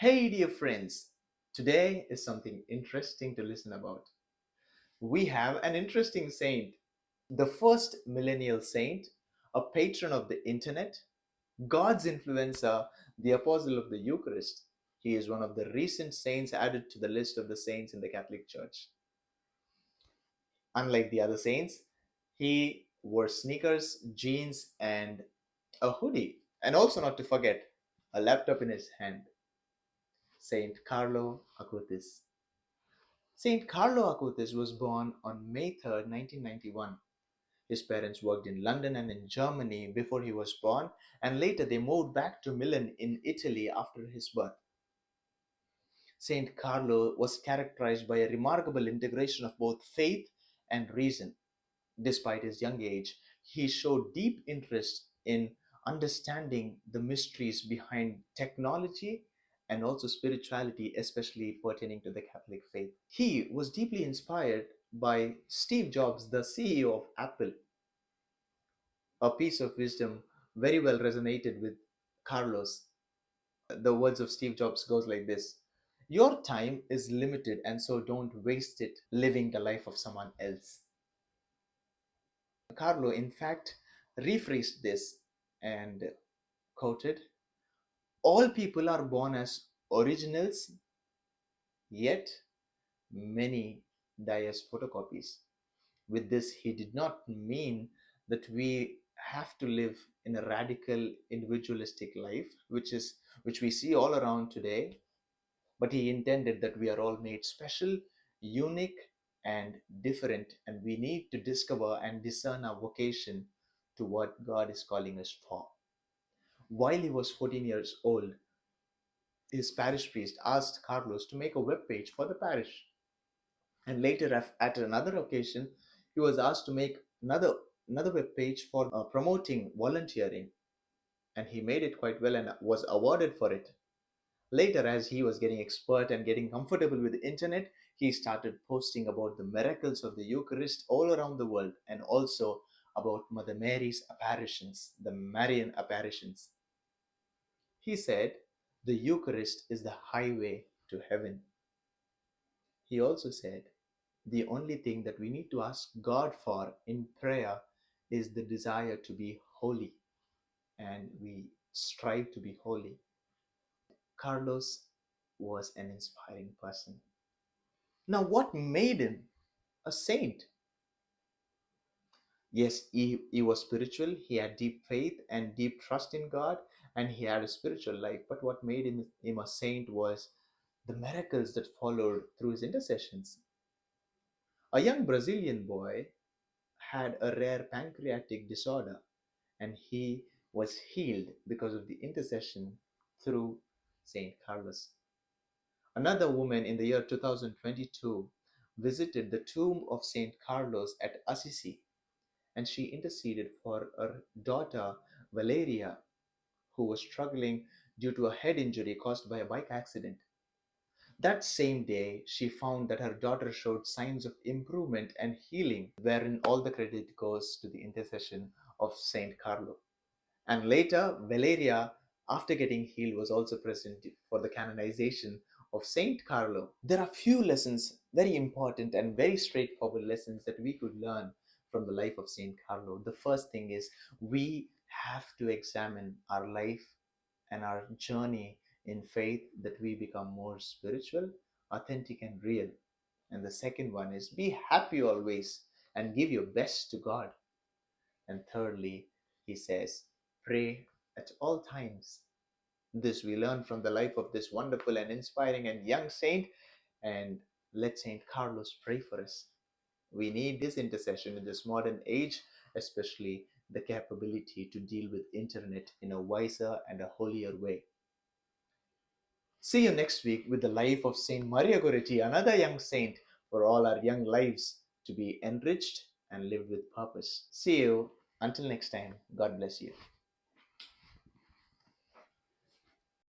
Hey, dear friends, today is something interesting to listen about. We have an interesting saint, the first millennial saint, a patron of the internet, God's influencer, the apostle of the Eucharist. He is one of the recent saints added to the list of the saints in the Catholic Church. Unlike the other saints, he wore sneakers, jeans, and a hoodie, and also not to forget, a laptop in his hand. Saint Carlo Acutis. Saint Carlo Acutis was born on May 3rd, 1991. His parents worked in London and in Germany before he was born, and later they moved back to Milan in Italy after his birth. Saint Carlo was characterized by a remarkable integration of both faith and reason. Despite his young age, he showed deep interest in understanding the mysteries behind technology and also spirituality, especially pertaining to the Catholic faith. He was deeply inspired by Steve Jobs, the CEO of Apple. A piece of wisdom very well resonated with Carlos. The words of Steve Jobs goes like this: your time is limited, and so don't waste it living the life of someone else. Carlo, in fact, rephrased this and quoted, all people are born as originals, yet many die as photocopies. With this, he did not mean that we have to live in a radical individualistic life, which we see all around today, but he intended that we are all made special, unique, and different, and we need to discover and discern our vocation to what God is calling us for. While he was 14 years old, his parish priest asked Carlos to make a web page for the parish. And later, at another occasion, he was asked to make another web page for promoting volunteering, and he made it quite well and was awarded for it. Later, as he was getting expert and getting comfortable with the internet, he started posting about the miracles of the Eucharist all around the world, and also about Mother Mary's apparitions, the Marian apparitions. He said, the Eucharist is the highway to heaven. He also said, the only thing that we need to ask God for in prayer is the desire to be holy, and we strive to be holy. Carlos was an inspiring person. Now, what made him a saint? Yes, he was spiritual, he had deep faith and deep trust in God, and he had a spiritual life. But what made him a saint was the miracles that followed through his intercessions. A young Brazilian boy had a rare pancreatic disorder, and he was healed because of the intercession through Saint Carlos. Another woman in the year 2022 visited the tomb of Saint Carlos at Assisi, and she interceded for her daughter Valeria, who was struggling due to a head injury caused by a bike accident. That same day, she found that her daughter showed signs of improvement and healing, wherein all the credit goes to the intercession of Saint Carlo. And later, Valeria, after getting healed, was also present for the canonization of Saint Carlo. There are few lessons, very important and very straightforward lessons that we could learn from the life of Saint Carlo. The first thing is we have to examine our life and our journey in faith, that we become more spiritual, authentic, and real. And the second one is be happy always and give your best to God. And thirdly, he says, pray at all times. This we learn from the life of this wonderful and inspiring and young saint. And let Saint Carlos pray for us. We need this intercession in this modern age, especially the capability to deal with internet in a wiser and a holier way. See you next week with the life of Saint Maria Goretti, another young saint, for all our young lives to be enriched and lived with purpose. See you until next time. God bless you.